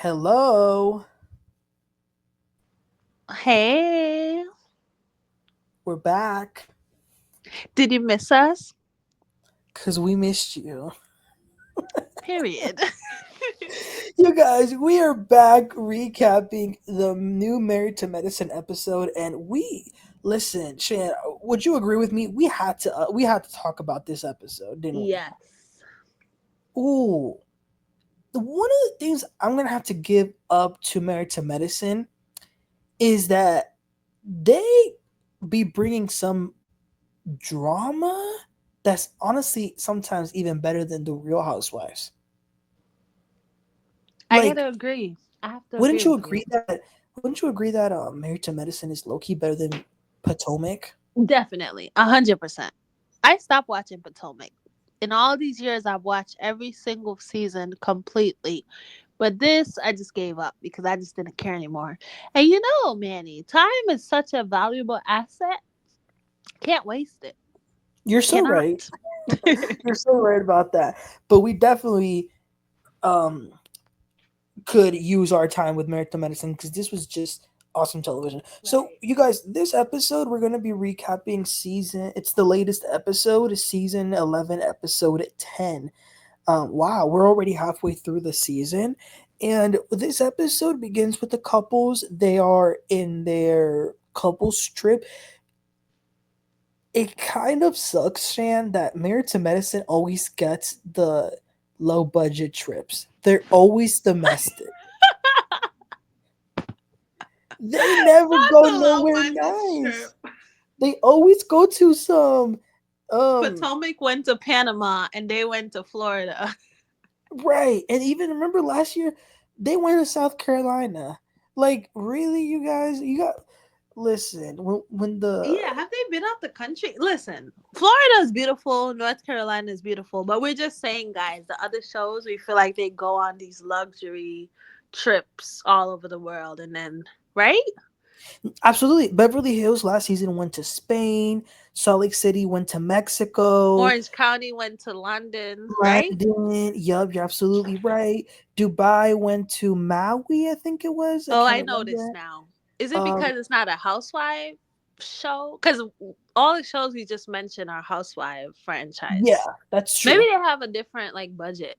Hello, Hey, we're back did you miss us? because we missed you. Period. You guys, we are back recapping the new Married to Medicine episode, and listen, Shan. Would you agree with me? We had to talk about this episode, didn't we? Yes. Ooh, one of the things I'm gonna have to give up to Married to Medicine is that they be bringing some drama that's honestly sometimes even better than the Real Housewives. I Like, gotta agree. I have to agree wouldn't you with you. agree that? Wouldn't you agree that Married to Medicine is low key better than Potomac? Definitely. 100%. I stopped watching Potomac. In all these years, I've watched every single season completely. But this, I just gave up because I just didn't care anymore. And Manny, time is such a valuable asset. Can't waste it. You're so right. Cannot. You're so right about that. But we definitely um could use our time with Married to Medicine because this was just awesome television. So, Right. you guys, this episode we're gonna be recapping season. It's the latest episode, season 11, episode 10. Wow, we're already halfway through the season. And this episode begins with the couples. They are in their couples trip. It kind of sucks, Shan, that Married to Medicine always gets the low budget trips. They're always domestic. They never Not go the low nowhere budget trip. nice. They always go to some Potomac went to Panama and they went to Florida. right. And even remember last year they went to South Carolina. Like, really, you guys, you got listen, when the Yeah, have they been out the country? Listen, Florida is beautiful, North Carolina is beautiful, but we're just saying, guys, the other shows we feel like they go on these luxury trips all over the world and then, right? absolutely Beverly Hills last season went to Spain, Salt Lake City went to Mexico, Orange County went to London, right? London, yup, you're absolutely right. Dubai went to Maui, I think it was. I Oh, can't I know this remember. now. Is it Um, because it's not a housewife show? Because all the shows we just mentioned are housewife yeah, franchise. that's Maybe true. they have a different like budget.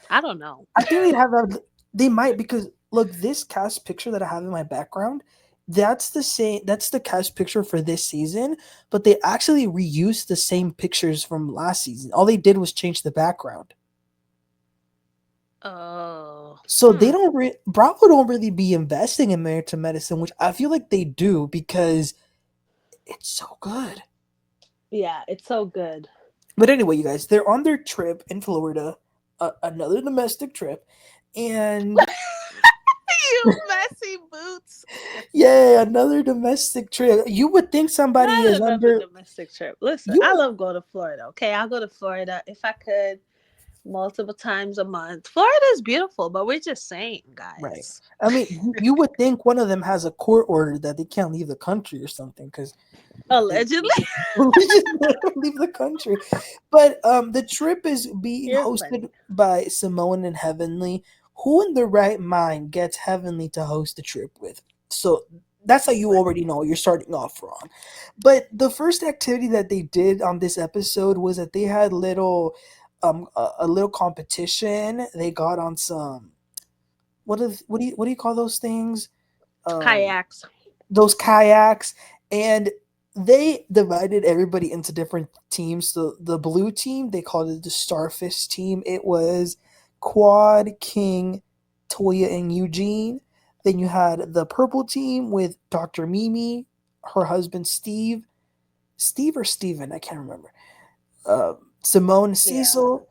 I don't know. I think they'd have a, they might because look, this cast picture that I have in my background, that's the same. That's the cast picture for this season, but they actually reused the same pictures from last season. All they did was change the background. Oh, So they don't Bravo don't really be investing in Married to Medicine, which I feel like they do because it's so good. yeah, it's so good. But anyway, you guys, they're on their trip in Florida, another domestic trip, and You messy boots. yeah, another domestic trip. You would think somebody Not is another under domestic trip. Listen, you. I love going to Florida. Okay, I'll go to Florida if I could multiple times a month. Florida is beautiful, but we're just saying, Right. guys. I mean, you would think one of them has a court order that they can't leave the country or something because they Allegedly. just never leave the country. But the trip is being You're hosted funny. by Simone and Heavenly. Who in their right mind gets Heavenly to host the trip with? So that's how You're you funny. already know you're starting off wrong. But the first activity that they did on this episode was that they had a little competition. They got on some what do you call those things? Um, Kayaks. those kayaks, and they divided everybody into different teams. So the blue team, they called it the Starfish team. It was Quad, King, Toya, and Eugene. Then you had the purple team with Dr. Mimi, her husband Steve or Steven, I can't remember. Simone, Yeah. Cecile.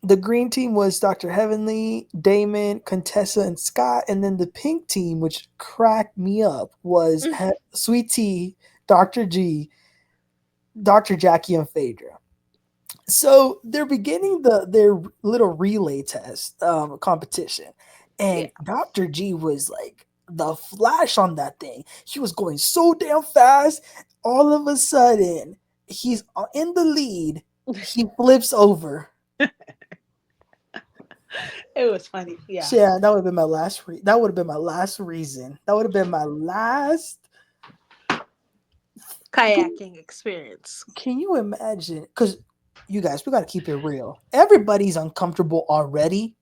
The green team was Dr. Heavenly, Damon, Contessa, and Scott. And then the pink team, which cracked me up, was Sweet Tea, Dr. G, Dr. Jackie, and Phaedra. So they're beginning their little relay test competition. Yeah. And Dr. G was like the flash on that thing. He was going so damn fast. All of a sudden, he's in the lead. He flips over It was funny. Yeah. Yeah, that would have been my last. That would have been my last reason. That would have been my last. Kayaking experience. Can you imagine? Because you guys, we got to keep it real. Everybody's uncomfortable already,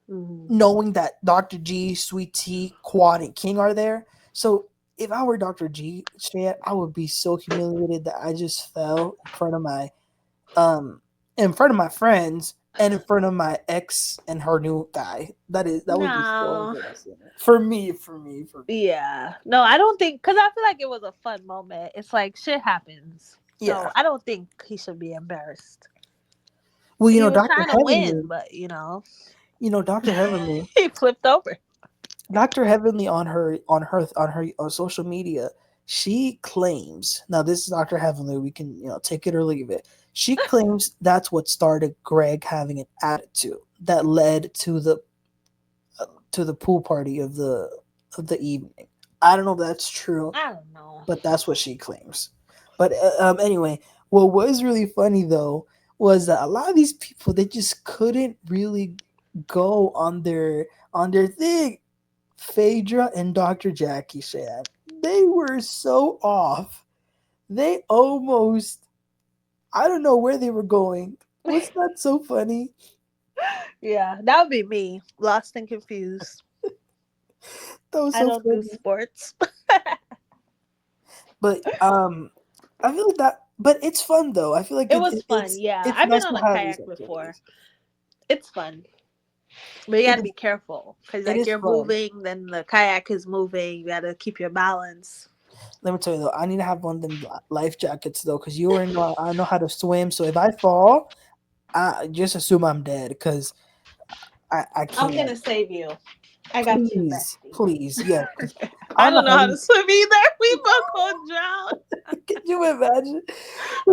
Mm. knowing that Dr. G, Sweet Tea, Quad, and King are there. So if I were Dr. G, Shan, I would be so humiliated that I just fell um in front of my friends and in front of my ex and her new guy. That would be so No. embarrassing for me. Yeah. No, I don't think, because I feel like it was a fun moment. It's like shit happens. So Yeah. I don't think he should be embarrassed. Well, He was Dr. trying to win, Heavenly, but Dr. Heavenly, he flipped over. Dr. Heavenly on social media, she claims, now this is Dr. Heavenly, we can, take it or leave it. She claims that's what started Greg having an attitude that led to the pool party of the evening. I don't know if that's true, I don't know. but that's what she claims. But anyway, what was really funny though was that a lot of these people, they just couldn't really go on their thing. Phaedra and Dr. Jackie Shan, they were so off. They almost, I don't know where they were going. Was that so funny? Yeah, that would be me. Lost and confused. That was I so don't do funny. sports. But I feel like that. But it's fun though. I feel like It was fun. Yeah. it's I've been nice on to a have these kayak before. activities. It's fun. But you It gotta is be careful. Because, it like, is you're fun. moving, then the kayak is moving. You gotta keep your balance. Let me tell you though, I need to have one of them life jackets though, because you already know I know how to swim. So if I fall, I just assume I'm dead because I I'm can't. gonna save you. I got you, Please, bestie. please, yeah, because I I don't know don't know how how to you. swim either. We both gonna drown. Can you imagine?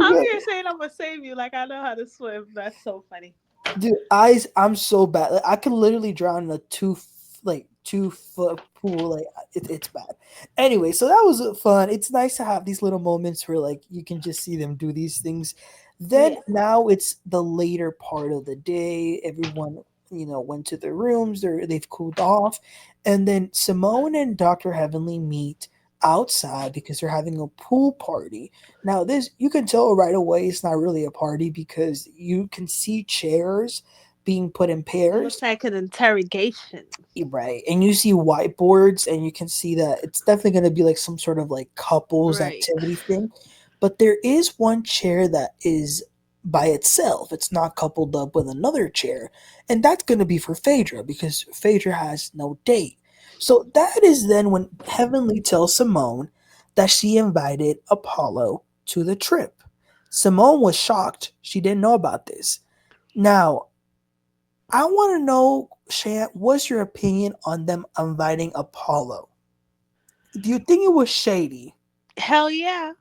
I'm Okay, here saying I'm gonna save you like I know how to swim. That's so funny. dude, I'm so bad. Like, I could literally drown in a 2 foot pool. Like it's bad. Anyway, so that was fun. It's nice to have these little moments where like you can just see them do these things. Then Yeah. now it's the later part of the day. Everyone went to their rooms. They've cooled off, and then Simone and Doctor Heavenly meet outside because they're having a pool party. Now, this you can tell right away it's not really a party because you can see chairs being put in It looks pairs, like an interrogation. right? And you see whiteboards, and you can see that it's definitely going to be like some sort of like couples Right. activity thing. But there is one chair that is by itself. It's not coupled up with another chair, and that's going to be for Phaedra because Phaedra has no date. So that is then when Heavenly tells Simone that she invited Apollo to the trip. Simone was shocked. She didn't know about this. Now, I want to know, Shan, what's your opinion on them inviting Apollo? Do you think it was shady? Hell yeah.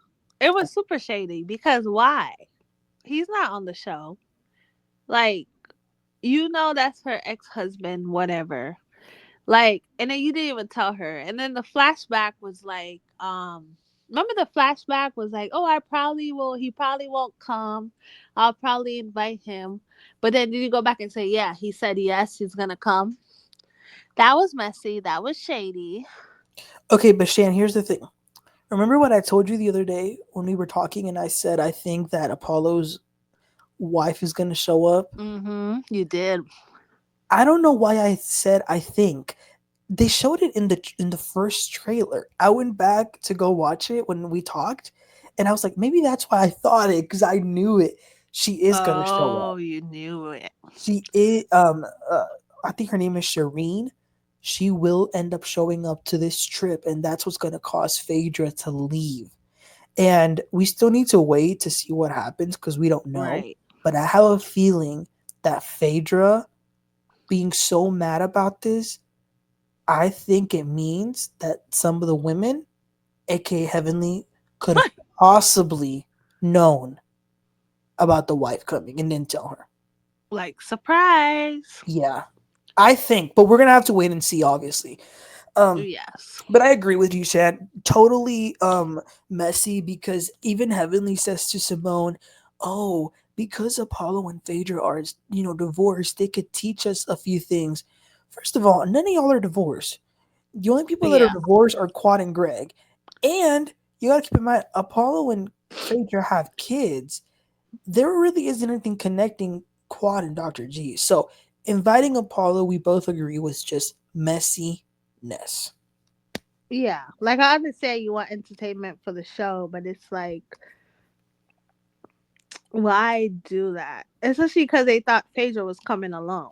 It was super shady because why? He's not on the show. Like, that's her ex husband, whatever. Like, and then you didn't even tell her. And then the flashback was like, remember the flashback was like, oh, he probably won't come. I'll probably invite him. But then did you go back and say, yeah, he said yes, he's gonna come? That was messy. That was shady. Okay, but Shan, here's the thing. Remember what I told you the other day when we were talking and I said I think that Apollo's wife is going to show up? Mm-hmm. You did. I don't know why I said I think. They showed it in the first trailer. I went back to go watch it when we talked, and I was like, maybe that's why I thought it because I knew it. She is gonna show Oh, up. you knew it. She is. I think her name is Shireen. She will end up showing up to this trip, and that's what's gonna cause Phaedra to leave. And we still need to wait to see what happens because we don't know. Right. But I have a feeling that Phaedra being so mad about this, I think it means that some of the women, aka Heavenly, could have possibly known about the wife coming and didn't tell her. Like, surprise. Yeah, I think, but we're gonna have to wait and see, obviously. Um, Yes. but I agree with you, Chad. Totally messy because even Heavenly says to Simone, "Oh, because Apollo and Phaedra are, divorced, they could teach us a few things. First of all, none of y'all are divorced. The only people that are Yeah. divorced are Quad and Greg. And you gotta keep in mind, Apollo and Phaedra have kids. There really isn't anything connecting Quad and Dr. G. So inviting Apollo, we both agree, was just messiness. Yeah. Like I understand you want entertainment for the show, but it's like why do that? Especially because they thought Phaedra was coming alone.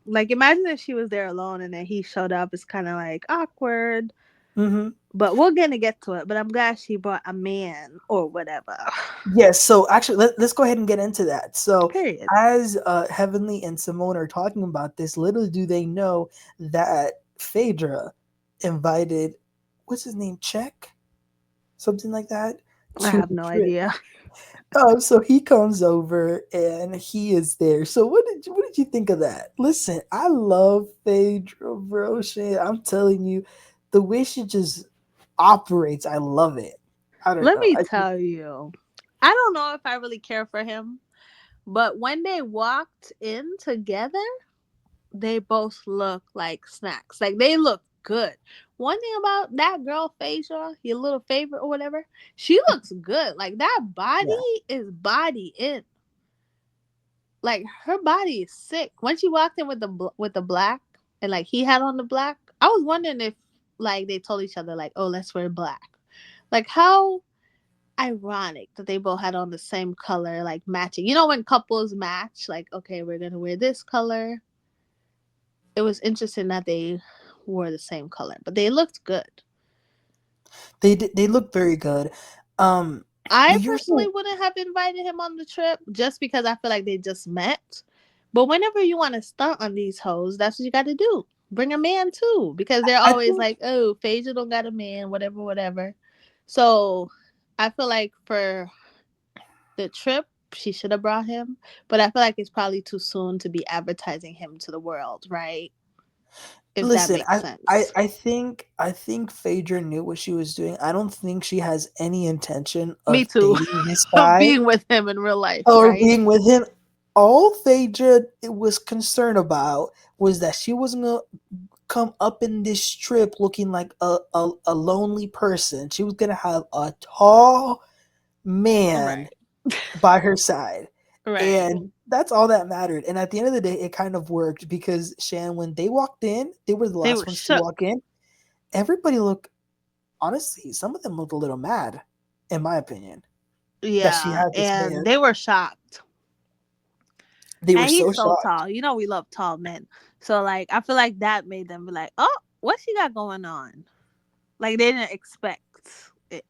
Like imagine if she was there alone and then he showed up. It's kind of like awkward. Mm-hmm. But we're gonna get to it. But I'm glad she brought a man or whatever. Yes, so actually, let's go ahead and get into that. So, Period. as Heavenly and Simone are talking about this, little do they know that Phaedra invited, what's his name, Check? Something like that, I to have the no trip. idea. So he comes over and he is there. So what did you think of that? Listen, I love Phaedra, bro. Shit, I'm telling you, the way she just operates, I love it. I don't Let know. me tell you. I don't know if I really care for him, but when they walked in together, they both look like snacks. Like they look good. One thing about that girl, Phaedra, your little favorite or whatever, she looks good. Like that body Yeah, is body in. Like her body is sick. When she walked in with the black and like he had on the black, I was wondering if like they told each other like, oh, let's wear black. Like how ironic that they both had on the same color, like matching. You know when couples match, like okay, we're gonna wear this color. It was interesting that they wore the same color, but they looked good. they look very good. Um, I you're personally so wouldn't have invited him on the trip just because I feel like they just met. But whenever you want to stunt on these hoes, that's what you got to do. Bring a man too, because they're I always think like, "Oh, Phaedra don't got a man, whatever, whatever." So I feel like for the trip, she should have brought him. But I feel like it's probably too soon to be advertising him to the world, right? If that listen, makes I, I sense. I think I think Phaedra knew what she was doing. I don't think she has any intention Me of too. dating this Of guy being with him in real life, or right? being with him. All Phaedra was concerned about was that she wasn't gonna come up in this trip looking like a lonely person. She was gonna have a tall man Right. by her side. Right. And that's all that mattered. And at the end of the day, it kind of worked because Shan, when they walked in, they were the They last were ones to shook. walk in. Everybody looked, honestly, some of them looked a little mad, in my opinion, that she Yeah, had this and man. they were shocked. They were And so he's so shocked. tall. You know we love tall men. So like I feel like that made them be like, "Oh, what she got going on?" Like they didn't expect it.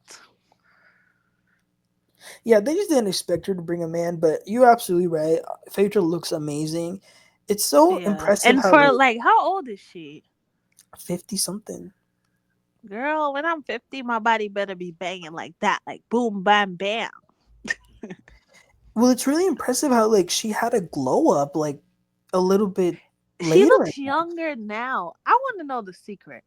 Yeah, they just didn't expect her to bring a man, but you're absolutely right. Phaedra looks amazing. It's so Yeah. impressive And how, for like, like how old is she? 50 something. Girl, when I'm 50, my body better be banging like that, like boom bam bam. Well, it's really impressive how, like, she had a glow up, like, a little bit She later in looks younger now. I want to know the secret.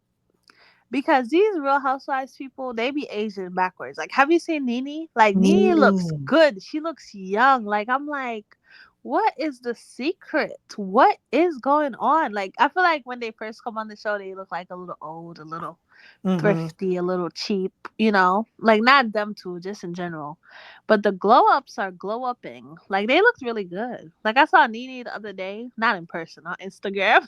Because these Real Housewives people, they be Asian backwards. Like, have you seen Nene? Like, Nene looks life. good. She looks young. Like, I'm like, what is the secret? What is going on? Like, I feel like when they first come on the show, they look like a little old, a little Mm-hmm. thrifty, a little cheap, you know? Like, not them two, just in general. But the glow ups are glow upping. Like, they looked really good. Like, I saw Nene the other day, not in person, on Instagram.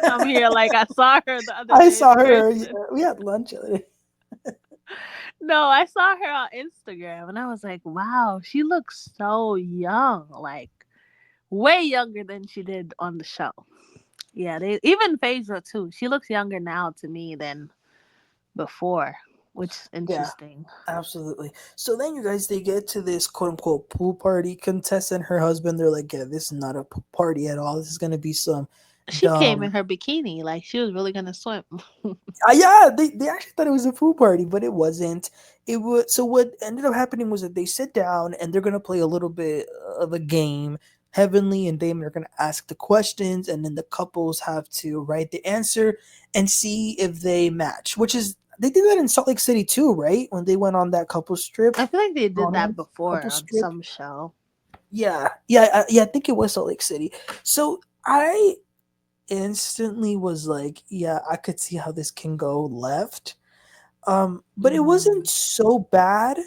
I'm here, like, I saw her the other I day in saw her. person. We had lunch. No, I saw her on Instagram and I was like, wow, she looks so young. Like way younger than she did on the show. Yeah, they even Phaedra too. She looks younger now to me than before, which is Yeah, interesting. absolutely. So then you guys, they get to this quote unquote pool party. Contessa and her husband, they're like, yeah, this is not a party at all. This is going to be some She came in dumb. her bikini like she was really gonna swim. Yeah, they actually thought it was a pool party, but it wasn't. It was. So what ended up happening was that they sit down and they're gonna play a little bit of a game. Heavenly and Damon are gonna ask the questions, and then the couples have to write the answer and see if they match. Which is they did that in Salt Lake City too, right? When they went on that couples trip, I feel like they did that bronze before couples on trip. some show. Yeah. I think it was Salt Lake City. So I instantly was like, yeah, I could see how this can go left. But it wasn't Mm, so bad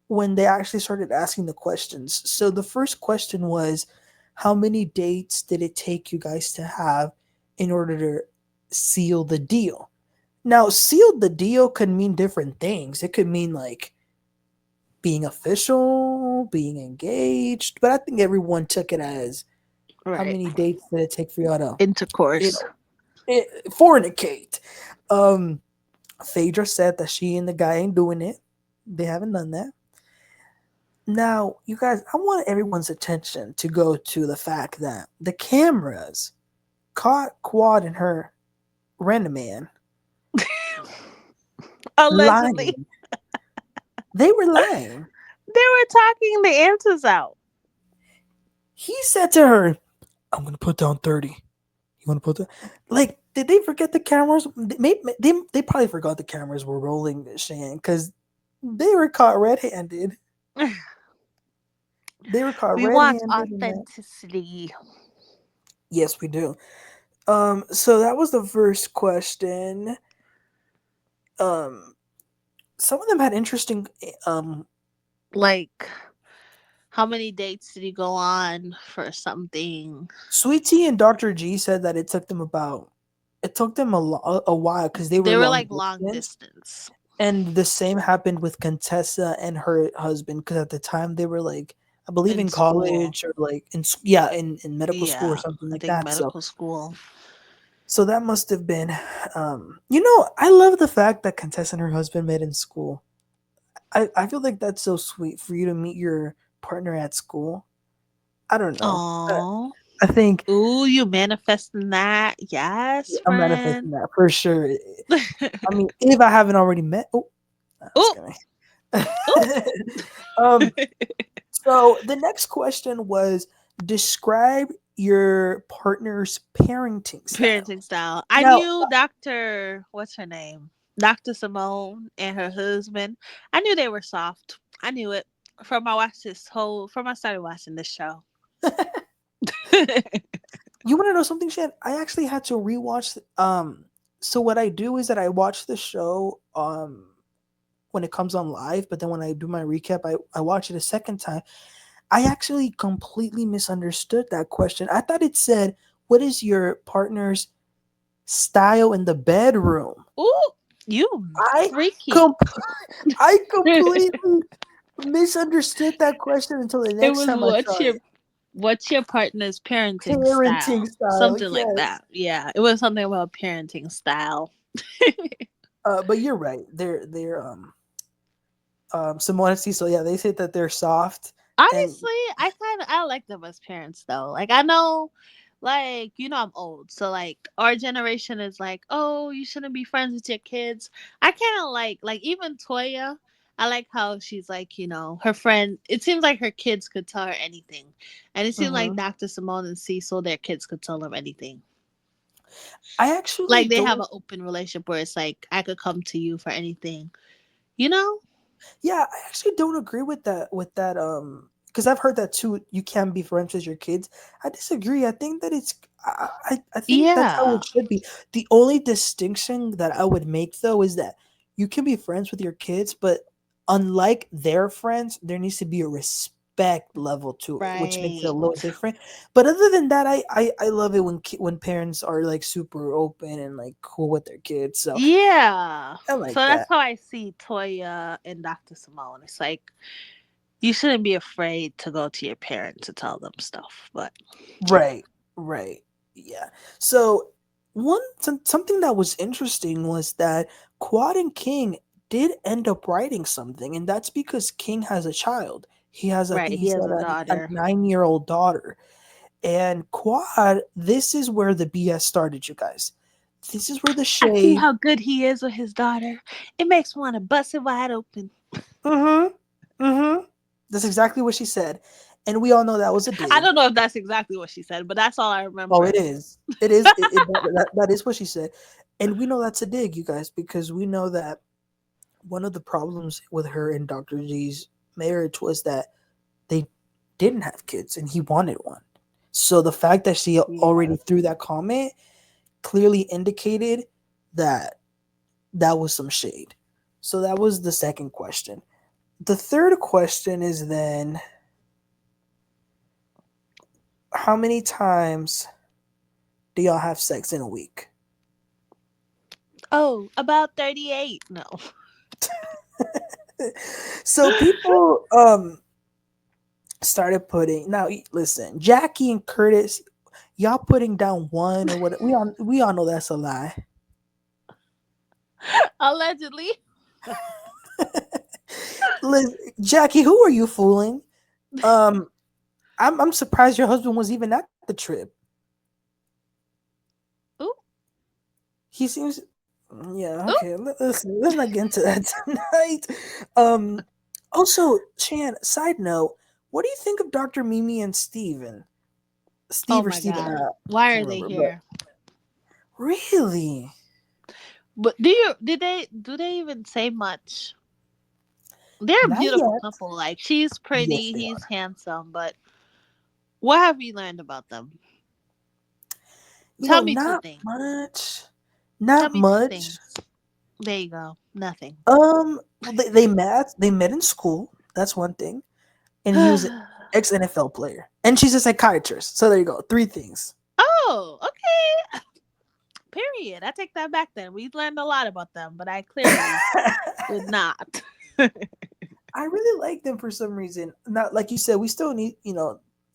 when they actually started asking the questions. So the first question was, how many dates did it take you guys to have in order to seal the deal? Now, seal the deal could mean different things. It could mean like being official, being engaged, but I think everyone took it as how right. many dates did it take for y'all to, you Intercourse. know, fornicate? Um, Phaedra said that she and the guy ain't doing it. They haven't done that. Now, you guys, I want everyone's attention to go to the fact that the cameras caught Quad and her random man Allegedly. lying. They were lying. They were talking the answers out. He said to her, I'm going to put down 30. You want to put that? Like, did they forget the cameras? They probably forgot the cameras were rolling, Shan, because they were caught red handed. They were caught We red want handed in that. authenticity. Yes, we do. So that was the first question. Um, some of them had interesting. Like, how many dates did he go on for something? Sweet Tea and Dr. G said that it took them a while because they were They were long like long distance, distance. and the same happened with Contessa and her husband because at the time they were like I believe In in school. college or like yeah in medical school or Yeah, something I like think that. So medical school. so that must have been, I love the fact that Contessa and her husband met in school. I feel like that's so sweet for you to meet your partner at school. I don't know. Oh, I think ooh, you manifesting that? Yes, I'm friend. manifesting that for sure. I mean, if I haven't already met, oh, no, just Ooh, kidding. ooh. um, so the next question was describe your partner's parenting style. Parenting style. I Now, knew Dr. What's her name? Dr. Simone and her husband. I knew they were soft. I knew it from I started watching this show. you want to know something, Shan? I actually had to rewatch. So what I do is that I watch the show when it comes on live, but then when I do my recap, I watch it a second time. I actually completely misunderstood that question. I thought it said, "What is your partner's style in the bedroom?" Ooh, you I freaky. com- I completely misunderstood that question until the It next was time I saw it. what's your partner's parenting Parenting style? style, Something like yes. that. Yeah, it was something about parenting style. But you're right. They're Simone and Cecile, yeah, they say that they're soft and Honestly, I like them as parents though. Like I know, like I'm old, so like our generation is like, oh, you shouldn't be friends with your kids. I kind of like even Toya. I like how she's like her friend. It seems like her kids could tell her anything, and it seems like mhm. Dr. Simone and Cecil, their kids could tell them anything. I actually Like they have don't an open relationship where it's like I could come to you for anything. You know? Yeah, I actually don't agree with that because I've heard that too. You can be friends with your kids. I disagree. I think that I think that's how Yeah. it should be. The only distinction that I would make though is that you can be friends with your kids, but unlike their friends, there needs to be a respect level to it, which makes it a Right. little different. But other than that, I love it when parents are like super open and like cool with their kids. So Yeah. I So like that's that. how I see Toya and Dr. Simone. It's like you shouldn't be afraid to go to your parents to tell them stuff. But Right, right. Yeah. So something that was interesting was that Quad and King did end up writing something, and that's because King has a child. He has, I right, think he he has said, a a daughter. 9-year-old daughter. And Quad, this is where the BS started, you guys. This is where the I see shade. how good he is with his daughter. It makes me want to bust it wide open. Mm-hmm. Mm-hmm. That's exactly what she said, and we all know that was a I dig. don't know if that's exactly what she said, but that's all I Oh, it remember. is. It is. That is what she said, and we know that's a dig, you guys, because we know that one of the problems with her and Dr. G's marriage was that they didn't have kids and he wanted one. So the fact that she Yeah. already threw that comment clearly indicated that that was some shade. So that was the second question. The third question is then, how many times do y'all have sex in a week? Oh, about 38. No. So people started putting, now listen, Jackie and Curtis, y'all putting down one or what, we all know that's a lie. Allegedly. Listen, Jackie, who are you fooling? Um I'm surprised your husband was even at the trip. Ooh, He seems, yeah, ooh. okay. Let's not get into that tonight. Um, also, Chan. Side note: what do you think of Dr. Mimi and Steven? Oh Steve or my Steven? god. I Why can't are they remember. But here? really, But do they even say much? They're a not beautiful yet. couple. Like she's Yes, pretty, they he's are. handsome, but what have you learned about them? You know, Tell me two not things. much. Tell Not me two much. things. There you go. Nothing. Well, they met. They met in school. That's one thing. And he was an ex NFL player, and she's a psychiatrist. So there you go. Three things. Oh, okay. Period. I take that back then. We learned a lot about them, but I clearly did not. I really like them for some reason. Not like you said, we still need,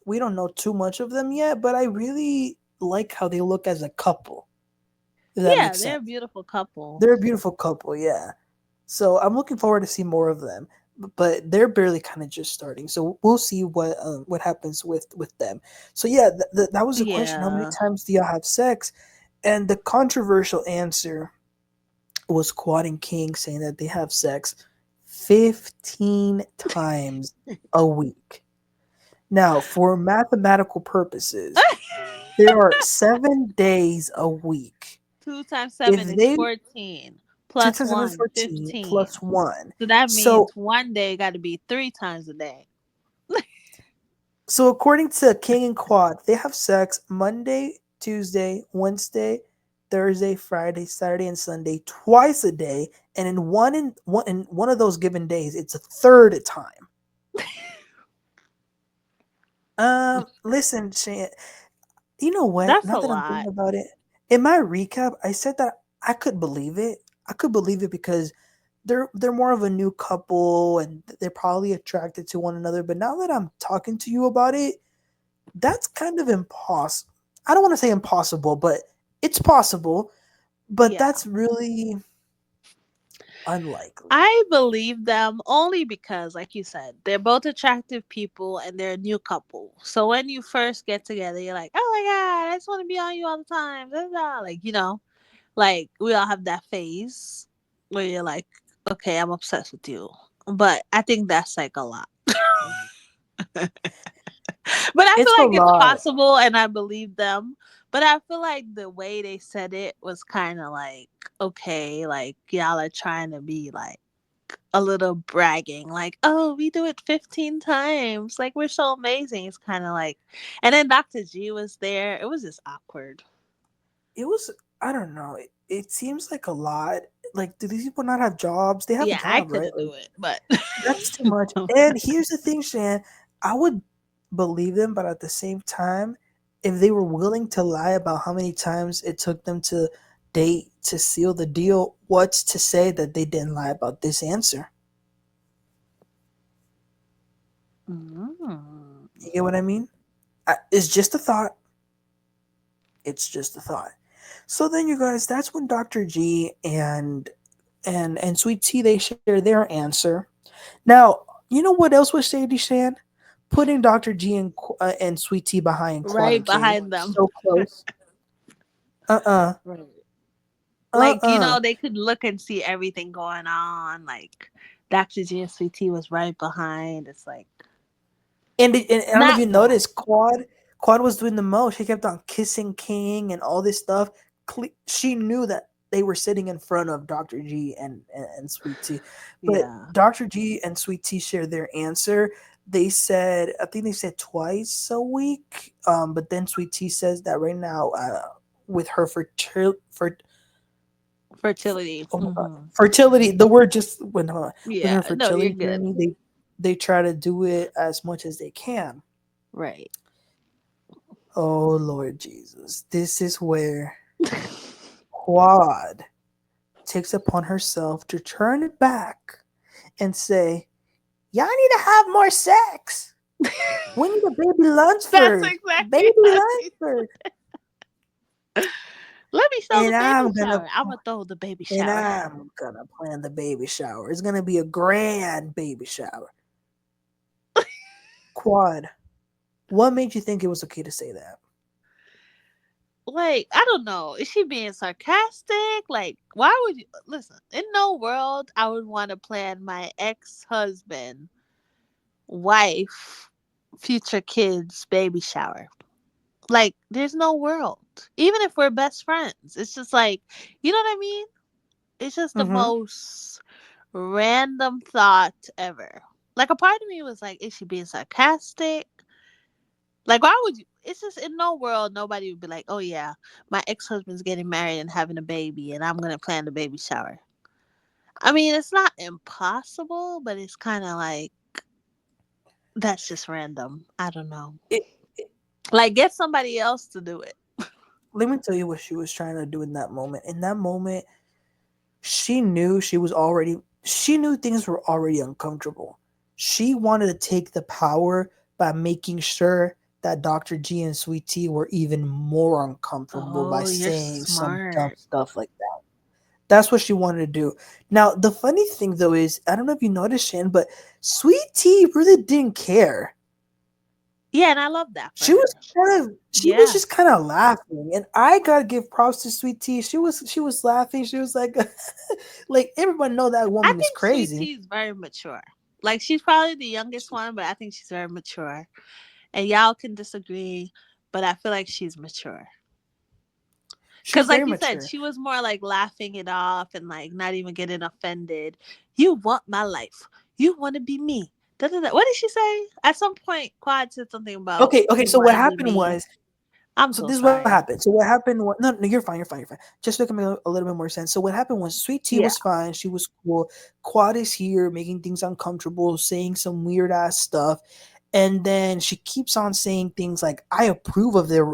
we don't know too much of them yet, but I really like how they look as a couple. If that Yeah, makes they're a sense. beautiful couple. They're a beautiful couple, yeah. So I'm looking forward to see more of them. But they're barely kind of just starting, so we'll see what happens with them. So yeah, that was the question. How many Yeah. times do y'all have sex? And the controversial answer was Quad and King saying that they have sex 15 times a week. Now, for mathematical purposes, there are 7 days a week. 2 times 7 If is they 14. two Plus times seven is one, 14 15. plus one. So that So means one day got to be 3 times a day. so according to King and Quad, they have sex Monday, Tuesday, Wednesday, Thursday, Friday, Saturday, and Sunday twice a day. And in one of those given days, it's a third time. Listen, Shan, you know what? That's Now a that I'm thinking lot. about it, in my recap, I said that I could believe it. I could believe it because they're more of a new couple and they're probably attracted to one another. But now that I'm talking to you about it, that's kind of impossible. I don't want to say impossible, but it's possible. But Yeah. that's really unlikely. I believe them only because, like you said, they're both attractive people and they're a new couple. So when you first get together, you're like, oh my God, I just want to be on you all the time. Blah, blah. Like we all have that phase where you're like, okay, I'm obsessed with you. But I think that's like a lot. But I feel It's a like it's lot. possible and I believe them. But I feel like the way they said it was kind of like, okay, like y'all are trying to be like a little bragging, like, oh, we do it 15 times. Like, we're so amazing. It's kind of like, and then Dr. G was there. It was just awkward. It was, I don't know. It seems like a lot. Like, do these people not have jobs? They have a Yeah, I job, right? couldn't Like, do it, but. that's too much. And here's the thing, Shan. I would believe them, but at the same time, if they were willing to lie about how many times it took them to date to seal the deal, what's to say that they didn't lie about this answer? Mm. You get what I mean? It's just a thought. It's just a thought. So then, you guys, that's when Dr. G and Sweet Tea they share their answer. Now, you know what else was Shady Shan? Putting Dr. G and Sweet Tea behind Quad Right and King. behind them. So close. Uh Right. uh. Like, they could look and see everything going on. Like, Dr. GSVT was right behind. It's like, And I don't know if you not bad. noticed, Quad was doing the most. She kept on kissing King and all this stuff. She knew that they were sitting in front of Dr. G and Sweet Tea. But Yeah. Dr. G and Sweet Tea share their answer. they said, I think they said twice a week. But then Sweet Tea says that right now, with her Fertility. oh my god, Hmm. fertility. The word just went on. With Yeah, her no, you're fertility good. journey, they try to do it as much as they can. Right. Oh Lord Jesus, this is where Quad takes upon herself to turn it back and say, "Y'all need to have more sex. We need a baby That's Lunceford, baby exactly what she Lunceford." Let me show the And baby I'm gonna shower. I'm gonna throw the baby and shower. I'm gonna plan the baby shower. It's gonna be a grand baby shower. Quad, what made you think it was okay to say that? Like, I don't know. Is she being sarcastic? Like, why would you listen? In no world I would want to plan my ex-husband, wife, future kids baby shower. Like, there's no world. Even if we're best friends. It's just like, you know what I mean? It's just the Mm-hmm. most random thought ever. Like, a part of me was like, is she being sarcastic? Like, why would you? It's just in no world nobody would be like, oh yeah, my ex husband's getting married and having a baby, and I'm gonna plan the baby shower. I mean, it's not impossible, but it's kind of like that's just random. I don't know. It, Like, get somebody else to do it. Let me tell you what she was trying to do in that moment. In that moment, she knew things were already uncomfortable. She wanted to take the power by making sure that Dr. G and Sweet Tea were even more uncomfortable by Oh, you're saying some dumb smart. stuff like that. That's what she wanted to do. Now, the funny thing though is, I don't know if you noticed, Shan, but Sweet Tea really didn't care. Yeah, and I love that for She was her. she was Yeah. just kind of laughing, and I gotta give props to Sweet Tea. She was laughing. She was like, like everybody know that I woman is think Sweet crazy. Tea is very mature. Like, she's probably the youngest one, but I think she's very mature. And y'all can disagree, but I feel like she's mature. She's Cause very like you said, mature. she was more like laughing it off and like not even getting offended. You want my life. You want to be me. Da, da, da. What did she say? At some point, Quad said something about Okay, okay. you So want what to be happened me. was, I'm so so this is what sorry. happened. So what happened was, no, no, you're fine, you're fine, you're fine. Just to make a little bit more sense. So what happened was, Sweet Tea Yeah. was fine. She was cool. Quad is here, making things uncomfortable, saying some weird ass stuff, and then she keeps on saying things like, "I approve of their."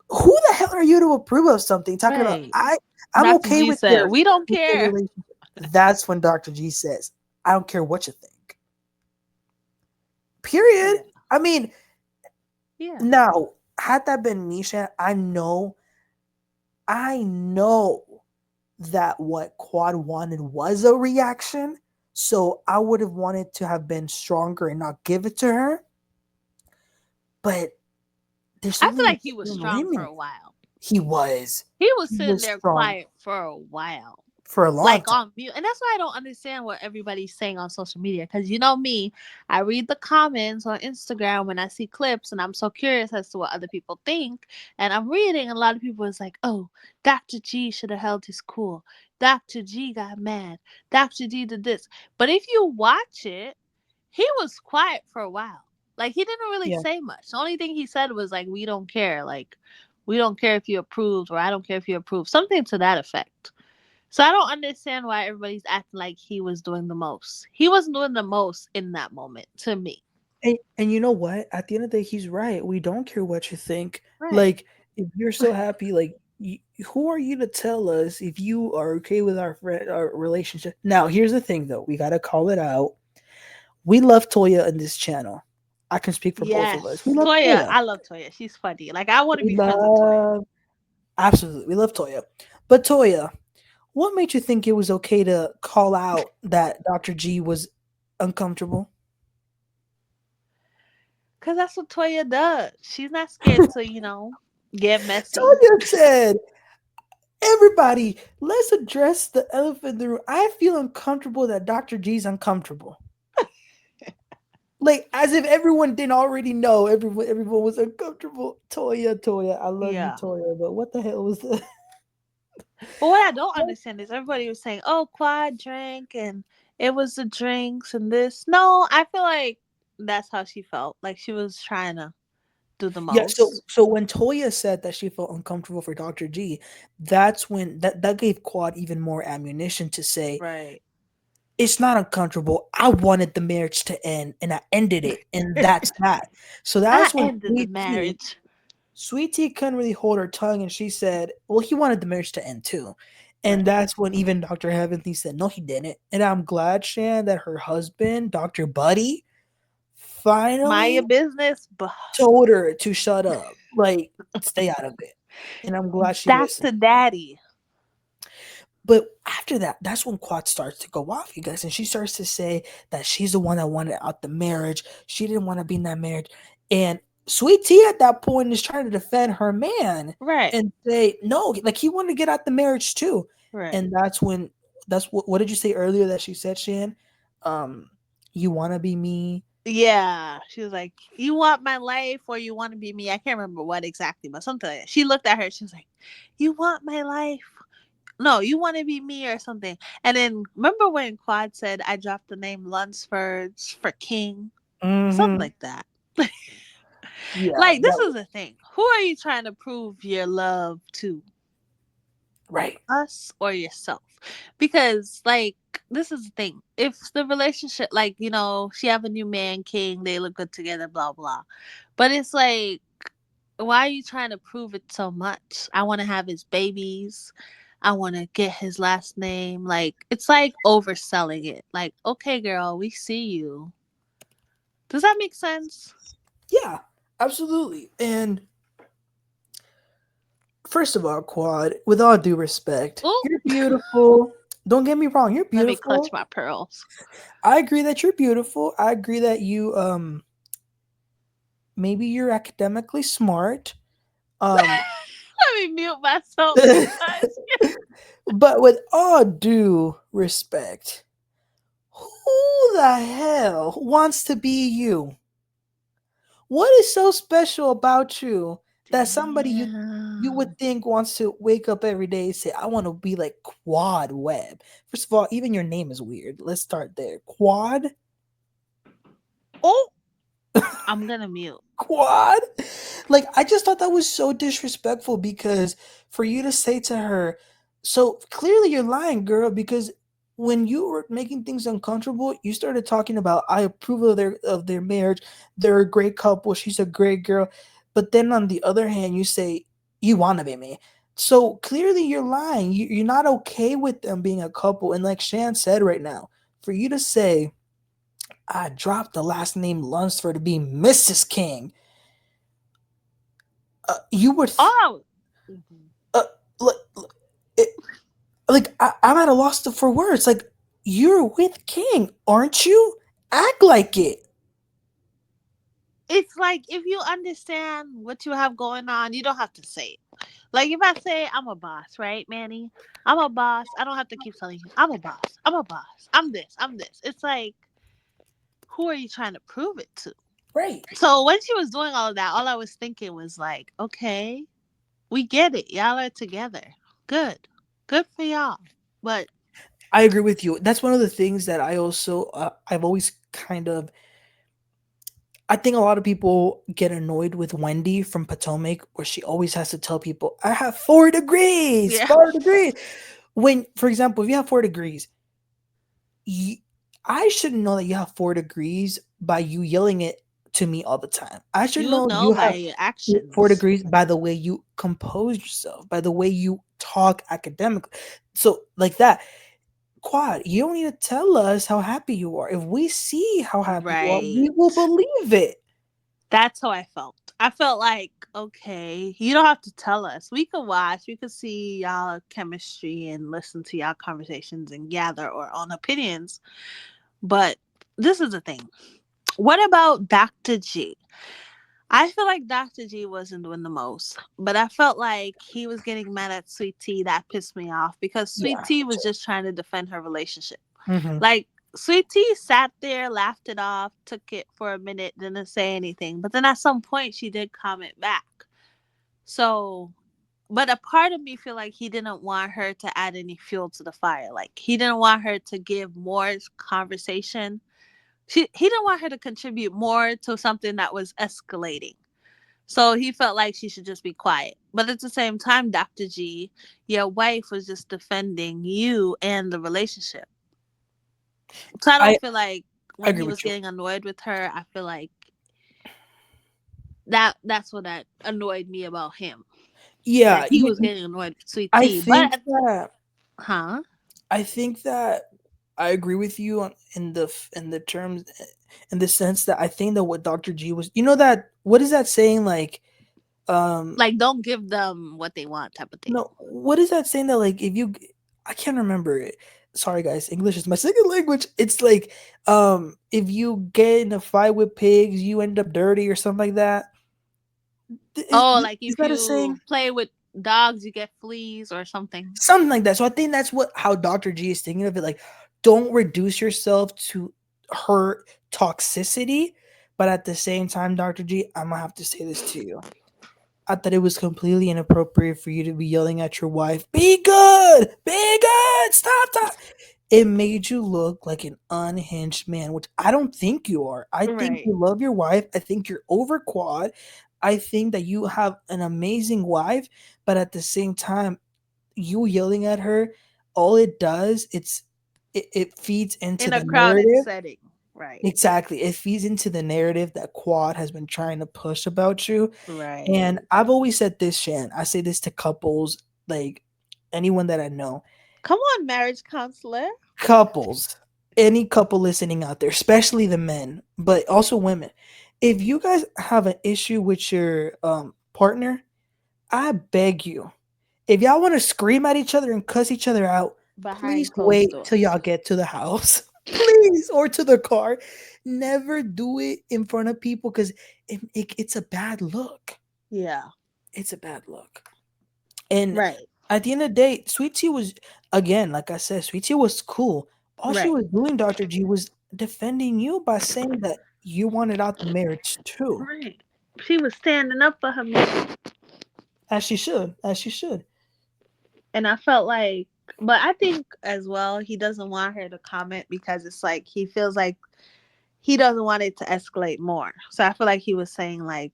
Who the hell are you to approve of something? Talking about Right. I'm Dr. okay G with said, we don't their care. relationship. That's when Dr. G says, "I don't care what you think." Period. Yeah. I mean, Yeah. now had that been Misha, I know that what Quad wanted was a reaction, so I would have wanted to have been stronger and not give it to her. But there's I feel only a like he was certain strong for limit. a while. He was. He was He sitting was there strong quiet for a while. for a long Like time. on mute. And that's why I don't understand what everybody's saying on social media. Because you know me, I read the comments on Instagram when I see clips, and I'm so curious as to what other people think. And I'm reading, and a lot of people is like, oh, Dr. G should have held his cool. Dr. G got mad. Dr. G did this. But if you watch it, he was quiet for a while. Like, he didn't really Yeah. say much. The only thing he said was like, we don't care. Like, we don't care if you approved, or I don't care if you approve. Something to that effect. So I don't understand why everybody's acting like he was doing the most. He wasn't doing the most in that moment to me. And you know what? At the end of the day, he's right. We don't care what you think. Right. Like, if you're so happy, like, who are you to tell us if you are okay with our relationship? Now, here's the thing, though. We gotta call it out. We love Toya in this channel. I can speak for both of us. We Yes. love Toya, Toya. I love Toya. She's funny. Like, I want to We be friends with Toya. love Absolutely. We love Toya. But Toya, what made you think it was okay to call out that Dr. G was uncomfortable? Because that's what Toya does. She's not scared to, get messy. Toya said, "Everybody, let's address the elephant in the room. I feel uncomfortable that Dr. G's uncomfortable." Like, as if everyone didn't already know everyone was uncomfortable. Toya, Toya, I love you, Yeah. Toya, but what the hell was that? But what I don't understand is everybody was saying, oh, Quad drank and it was the drinks and this. No, I feel like that's how she felt. Like she was trying to do the Yeah, most. so when Toya said that she felt uncomfortable for Dr. G, that's when that gave Quad even more ammunition to say Right. it's not uncomfortable. I wanted the marriage to end and I ended it, and that's that. So I that's when ended the marriage. Sweet Tea couldn't really hold her tongue, and she said, "Well, he wanted the marriage to end too." And Right. that's when even Dr. Heavenly said, "No, he didn't." And I'm glad, Shan, that her husband, Dr. Buddy, Mind finally your business, but told her to shut up, like stay out of it. And I'm glad she listened. Dr. Daddy. But after that, that's when Quad starts to go off, you guys, and she starts to say that she's the one that wanted out the marriage. She didn't want to be in that marriage, and Sweet Tea at that point is trying to defend her man Right. and say no, like he wanted to get out the marriage too. Right. And that's when what did you say earlier that she said, Shan? Um, you want to be me? Yeah. She was like, "You want my life or you want to be me?" I can't remember what exactly, but something like that. She looked at her. She was like, "You want my life? No, you want to be me or something." And then remember when Quad said, "I dropped the name Lunceford for King," something Mm-hmm. like that. Yeah, Like this that is the thing. Who are you trying to prove your love to? right. Us or yourself? Because like this is the thing. If the relationship, like she have a new man, King, they look good together, blah blah. But it's like, why are you trying to prove it so much? I want to have his babies. I want to get his last name. Like it's like overselling it. Like, okay, girl, we see you. Does that make sense? Yeah, absolutely. And first of all, Quad, with all due respect, Oh, you're beautiful. Don't get me wrong, you're let me clutch beautiful. my pearls. I agree that you're beautiful. I agree that you maybe you're academically smart. Um Let me mute myself because but with all due respect, who the hell wants to be you? What is so special about you that somebody you damn. would think wants to wake up every day and say, I want to be like Quad Webb? First of all, even your name is weird. Let's start there. Quad? Oh, I'm gonna mute. Quad? Like, I just thought that was so disrespectful because for you to say to her, so clearly you're lying, girl, because when you were making things uncomfortable, you started talking about I approve of their marriage. They're a great couple. She's a great girl. But then on the other hand, you say you want to be me. So clearly you're lying. You're not okay with them being a couple. And like Shan said right now, for you to say I dropped the last name Lunsford to be Mrs. King, you would Oh, mhm. uh, like, it, I'm at a loss for words. Like you're with King, aren't you? Act like it. It's like if you understand what you have going on, you don't have to say it. Like if I say I'm a boss, right, Manny? I'm a boss. I don't have to keep telling you I'm a boss. I'm a boss. I'm this. I'm this. It's like, who are you trying to prove it to? Right. So when she was doing all of that, all I was thinking was like, okay, we get it. Y'all are together. Good. Good for y'all. But I agree with you. That's one of the things that I also I've always kind of I think a lot of people get annoyed with Wendy from Potomac, where she always has to tell people, "I have 4 degrees, yeah, 4 degrees." When, for example, if you have 4 degrees, you, I shouldn't know that you have 4 degrees by you yelling it to me all the time. I should you know know you by have your 4 actions. degrees by the way you compose yourself, by the way you talk academically. So, like that, Quad, you don't need to tell us how happy you are. If we see how happy you are, Right. we will believe it. That's how I felt. I felt like, okay, you don't have to tell us. We could watch, we could see y'all chemistry and listen to y'all conversations and gather our own opinions. But this is the thing. What about Dr. G? I feel like Dr. G wasn't doing the most, but I felt like he was getting mad at Sweet Tea. That pissed me off because Sweet Yeah. Tea was just trying to defend her relationship. Hmm. Like, Sweet Tea sat there, laughed it off, took it for a minute, didn't say anything. But then at some point, she did comment back. So, but a part of me feel like he didn't want her to add any fuel to the fire. Like, he didn't want her to give more conversation he didn't want her to contribute more to something that was escalating. So he felt like she should just be quiet. But at the same time, Dr. G, your wife was just defending you and the relationship. So I I don't feel like I when agree he was with you. getting annoyed with her, I feel like that's what that annoyed me about him. That Yeah, he was getting annoyed with Sweet I Tea. think But that huh? I think that I agree with you in the terms in the sense that I think that what Dr. G was, that what is that saying like, um Like don't give them what they want type of thing. no, what is that saying that like if you, I can't remember it. Sorry guys, English is my second language. It's like, if you get in a fight with pigs, you end up dirty or something like that. Is, Oh, like is if that a you saying? play with dogs, you get fleas or something. Something like that. So I think that's what how Dr. G is thinking of it. Like, don't reduce yourself to her toxicity, but at the same time, Dr. G, I'm gonna have to say this to you. I thought it was completely inappropriate for you to be yelling at your wife, "Be good, be good, stop that." It made you look like an unhinged man, which I don't think you are. I think Right. you love your wife. I think you're over quad. I think that you have an amazing wife, but at the same time, you yelling at her, all it does, it feeds into In a the crowded narrative. setting. Right. Exactly. It feeds into the narrative that Quad has been trying to push about you. And Right. I've always said this, Shan. I say this to couples, like anyone that I know. Come on, marriage counselor. Couples, any couple listening out there, especially the men, but also women. If you guys have an issue with your partner, I beg you, if y'all want to scream at each other and cuss each other out, please Behind closed wait till y'all doors. get to the house. Please, or to the car. Never do it in front of people because it's a bad look. Yeah. It's a bad look. And Right. at the end of the day, Sweet Tea was, again, like I said, Sweet Tea was cool. All she Right. was doing, Dr. G, was defending you by saying that you wanted out the marriage too. Right. She was standing up for her man. As she should. As she should. And I felt like, but I think as well, he doesn't want her to comment because it's like he feels like he doesn't want it to escalate more. So I feel like he was saying like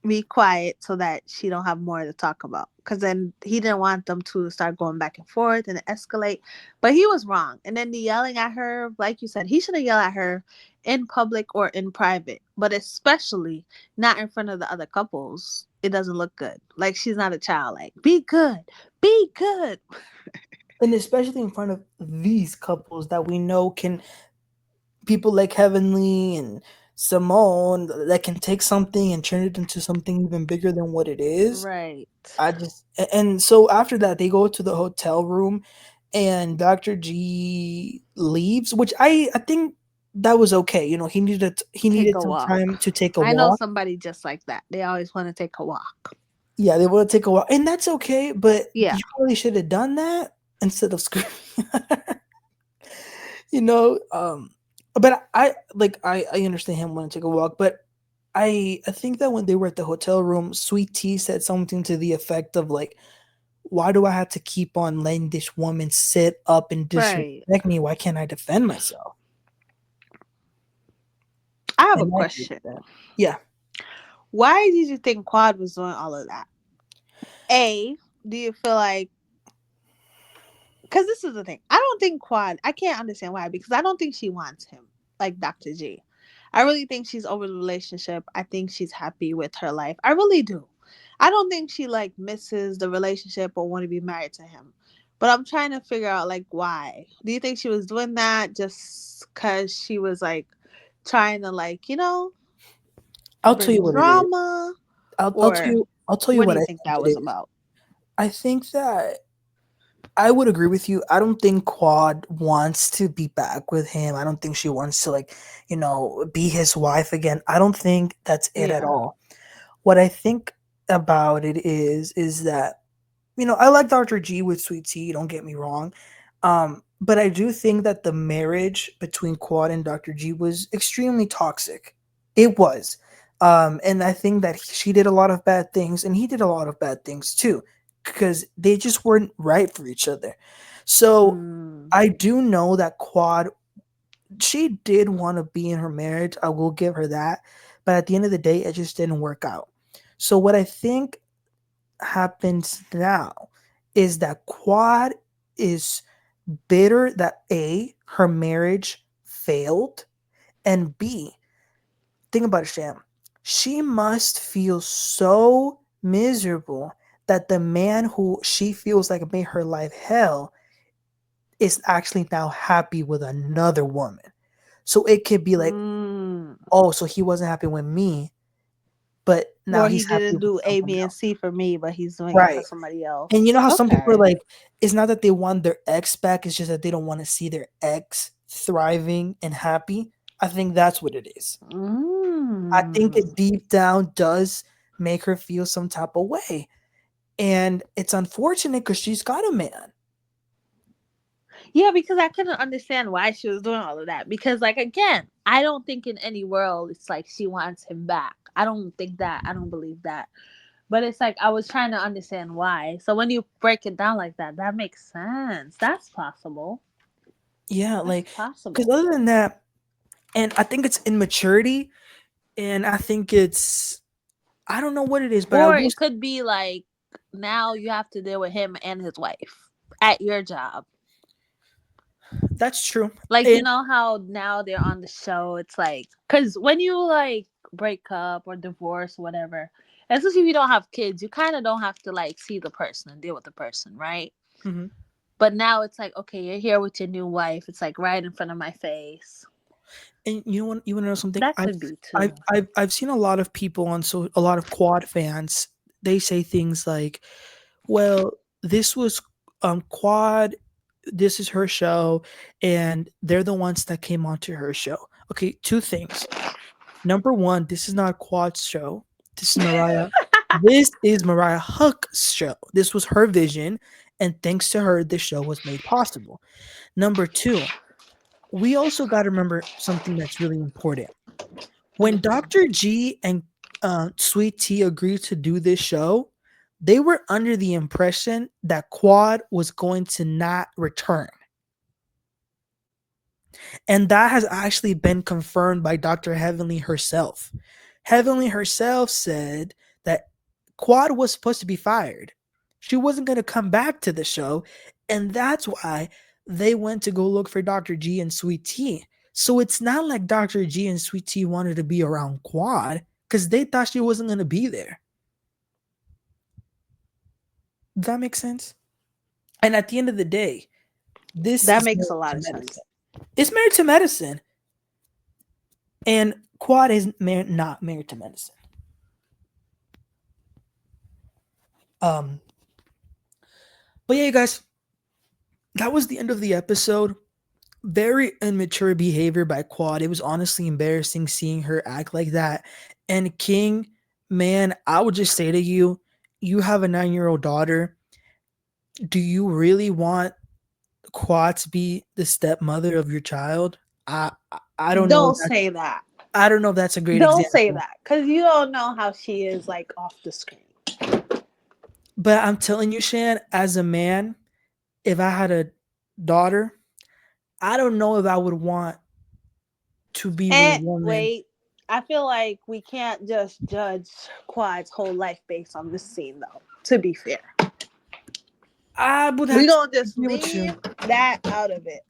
be quiet so that she don't have more to talk about. Because then he didn't want them to start going back and forth and escalate. But he was wrong. And then the yelling at her, like you said, he should have yelled at her in public or in private, but especially not in front of the other couples. It doesn't look good. Like she's not a child. Like be good, be good. And especially in front of these couples that we know can, people like Heavenly and Simone, that can take something and turn it into something even bigger than what it is. Right. And so after that they go to the hotel room and Dr. G leaves, which I think that was okay. He Take needed a some walk. time to take a I know walk. somebody just like that. They always want to take a walk. Yeah, they want to take a walk, and that's okay. But Yeah. you probably should have done that instead of screaming. you know, um, but I understand him wanting to take a walk, but I think that when they were at the hotel room, Sweet Tea said something to the effect of like, "Why do I have to keep on letting this woman sit up and Right. disrespect me? Why can't I defend myself?" I have a And I agree question. with that. Yeah, Why did you think Quad was doing all of that? A, do you feel like, because this is the thing, I don't think Quad, I can't understand why, because I don't think she wants him like Dr. G. I really think she's over the relationship. I think she's happy with her life. I really do. I don't think she like misses the relationship or want to be married to him. But I'm trying to figure out like why. Do you think she was doing that just because she was like trying to like, I'll tell you bring what it is. drama? I'll tell Or you. I'll tell you what do what you I think think that it was is. about? I think that I would agree with you. I don't think Quad wants to be back with him. I don't think she wants to like, be his wife again. I don't think that's it at Yeah. all. What I think about it is that, I like Dr. G with Sweet Tea, don't get me wrong. But I do think that the marriage between Quad and Dr. G was extremely toxic. It was. And I think that she did a lot of bad things and he did a lot of bad things too, because they just weren't right for each other. So Mm, I do know that Quad she did want to be in her marriage. I will give her that. But at the end of the day, it just didn't work out. So what I think happens now is that Quad is bitter that A, her marriage failed, and B, think about it, Sham. She must feel so miserable that the man who she feels like made her life hell is actually now happy with another woman. So it could be like, Mm. oh, so he wasn't happy with me, but now Or he he's happy didn't with do A, someone B, and else. C for me, but he's doing it for Right. somebody And you know else. how some people are Okay. like, it's not that they want their ex back, it's just that they don't want to see their ex thriving and happy. I think that's what it is. I think Mm. it deep down does make her feel some type of way. And it's unfortunate because she's got a man. Yeah, because I couldn't understand why she was doing all of that. Because, like, again, I don't think in any world it's like she wants him back. I don't think that. I don't believe that. But it's like I was trying to understand why. So when you break it down like that, that makes sense. That's possible. Yeah, That's like, because possible. other than that, and I think it's immaturity, and I think it's, I don't know what it is, but I Or will, it could be like now you have to deal with him and his wife at your job. that's true. Like, you And know how now they're on the show, it's like, because when you like break up or divorce or whatever, especially if you don't have kids, you kind of don't have to like see the person and deal with the person, right? mhm. But now it's like, okay, you're here with your new wife. It's like right in front of my face. And you want to know something? That could be I've too. I've I've seen a lot of people on, so a lot of quad fans. They say things like, "Well, this was quad. This is her show, and they're the ones that came onto her show." Okay, two things. Number one, this is not Quad's show. This is Mariah. This is Mariah Huck's show. This was her vision, and thanks to her, this show was made possible. Number two, we also got to remember something that's really important. When Dr. G and Sweet Tea agreed to do this show, they were under the impression that Quad was going to not return. And that has actually been confirmed by Dr. Heavenly herself. Heavenly herself said that Quad was supposed to be fired. She wasn't going to come back to the show. And that's why they went to go look for Dr. G and Sweet Tea. So it's not like Dr. G and Sweet Tea wanted to be around Quad because they thought she wasn't going to be there. Does that make sense? And at the end of the day, this That is makes a married lot to of medicine. sense. It's married to medicine. And Quad is not married to medicine. Um, but yeah, you guys, that was the end of the episode. Very immature behavior by Quad. It was honestly embarrassing seeing her act like that. And King, man, I would just say to you, you have a 9-year-old daughter. Do you really want Quad to be the stepmother of your child? I don't know if Don't that's, say that. I don't know if that's a great Don't say example. that because you don't know how she is like off the screen. But I'm telling you, Shan, as a man, if I had a daughter, I don't know if I would want to be with a And woman. wait, I feel like we can't just judge Quad's whole life based on this scene, though. To be fair, I would have we to gonna just disagree with you. leave that out of it.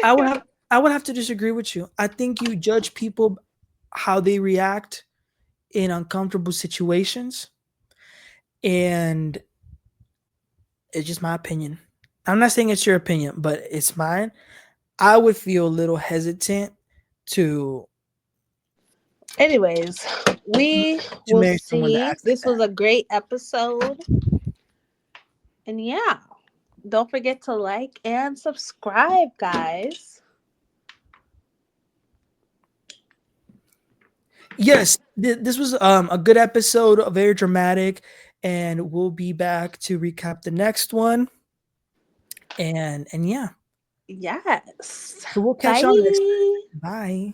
I would have I would have to disagree with you. I think you judge people how they react in uncomfortable situations, and it's just my opinion. I'm not saying it's your opinion, but it's mine. I would feel a little hesitant to Anyways, we to will marry someone that see. acts like This that. was a great episode. And yeah, don't forget to like and subscribe, guys. Yes, this was a good episode, very dramatic, and we'll be back to recap the next one. And yeah, Yes. so we'll catch y'all next time. Bye. Bye.